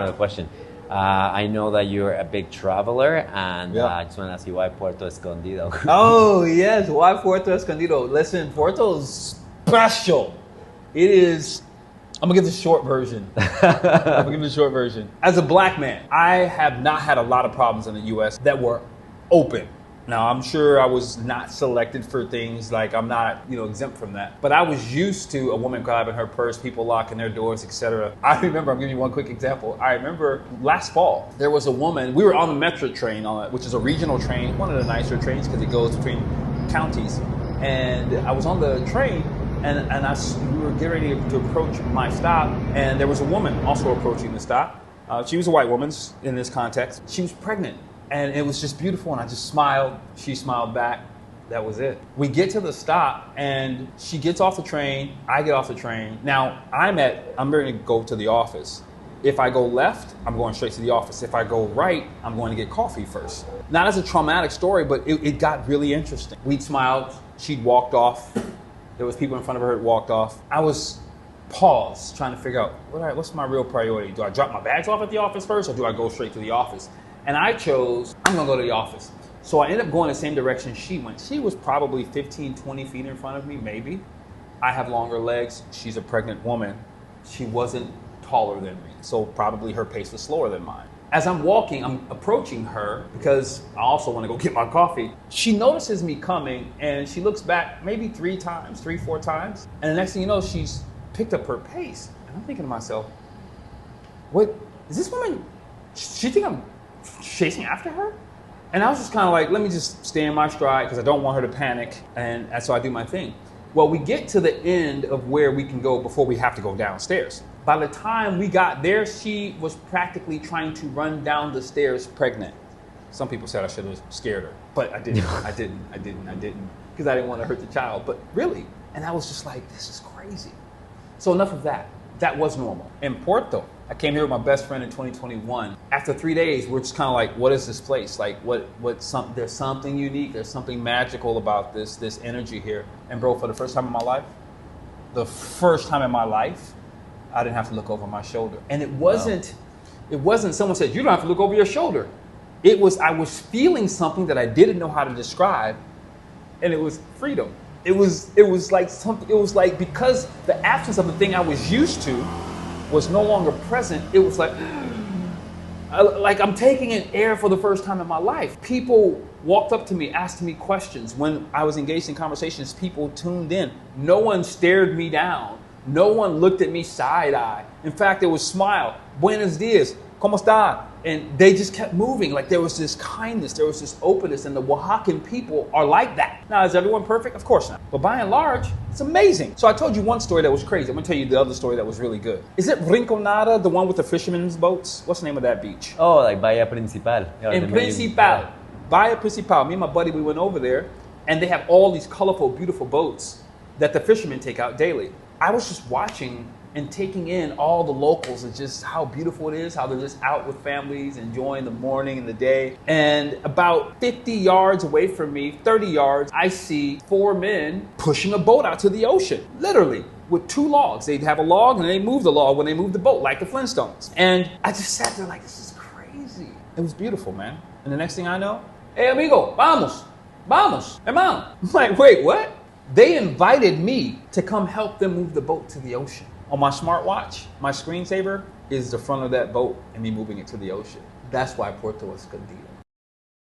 Another question. I know that you're a big traveler, and I just want to ask you why Puerto Escondido? Oh, yes. Why Puerto Escondido? Listen, Puerto's special. It is. I'm going to give the short version. As a black man, I have not had a lot of problems in the U.S. that were open. Now, I'm sure I was not selected for things, like I'm not, exempt from that. But I was used to a woman grabbing her purse, people locking their doors, etc. I remember, I'm giving you one quick example. I remember last fall, there was a woman, we were on the Metro train, which is a regional train, one of the nicer trains because it goes between counties. And I was on the train, and we were getting ready to approach my stop, and there was a woman also approaching the stop. She was a white woman in this context. She was pregnant. And it was just beautiful, and I just smiled. She smiled back. That was it. We get to the stop, and she gets off the train. I get off the train. Now, I'm ready to go to the office. If I go left, I'm going straight to the office. If I go right, I'm going to get coffee first. Not as a traumatic story, but it got really interesting. We'd smiled. She'd walked off. There was people in front of her that walked off. I was paused, trying to figure out, what's my real priority? Do I drop my bags off at the office first, or do I go straight to the office? And I chose, I'm going to go to the office. So I ended up going the same direction she went. She was probably 15, 20 feet in front of me, maybe. I have longer legs. She's a pregnant woman. She wasn't taller than me, so probably her pace was slower than mine. As I'm walking, I'm approaching her because I also want to go get my coffee. She notices me coming, and she looks back maybe 3, 4 times. And the next thing you know, she's picked up her pace. And I'm thinking to myself, what, is this woman, she think I'm chasing after her? And I was just kind of like, let me just stay in my stride because I don't want her to panic, and so I do my thing. Well, we get to the end of where we can go before we have to go downstairs. By the time we got there, she was practically trying to run down the stairs pregnant. Some people said I should have scared her, but I didn't. I didn't, because I didn't want to hurt the child, but really. And I was just like, this is crazy. So enough of that. That was normal. In Puerto, I came here with my best friend in 2021. After 3 days, we're just kind of like, what is this place? Like, there's something unique. There's something magical about this energy here. And bro, for the first time in my life, I didn't have to look over my shoulder. And it wasn't someone said, you don't have to look over your shoulder. I was feeling something that I didn't know how to describe, and it was freedom. It was like because the absence of the thing I was used to was no longer present, it was like I'm taking in air for the first time in my life. People walked up to me, asked me questions. When I was engaged in conversations, people tuned in. No one stared me down. No one looked at me side-eye. In fact, it was smile. Buenos dias. ¿Cómo está? And they just kept moving. Like there was this kindness, there was this openness, and the Oaxacan people are like that. Now, is everyone perfect? Of course not. But by and large, it's amazing. So I told you one story that was crazy. I'm gonna tell you the other story that was really good. Is it Rinconada, the one with the fishermen's boats? What's the name of that beach? Oh, like Bahia Principal. Yeah, in Principal. Bahia Principal. Me and my buddy, we went over there, and they have all these colorful, beautiful boats that the fishermen take out daily. I was just watching and taking in all the locals and just how beautiful it is, how they're just out with families, enjoying the morning and the day. And about 50 yards away from me, 30 yards, I see 4 men pushing a boat out to the ocean, literally, with 2 logs. They'd have a log and they move the log when they move the boat, like the Flintstones. And I just sat there like, this is crazy. It was beautiful, man. And the next thing I know, hey, amigo, vamos, hermano. I'm like, wait, what? They invited me to come help them move the boat to the ocean. On my smartwatch, my screensaver is the front of that boat and me moving it to the ocean. That's why Puerto Escondido.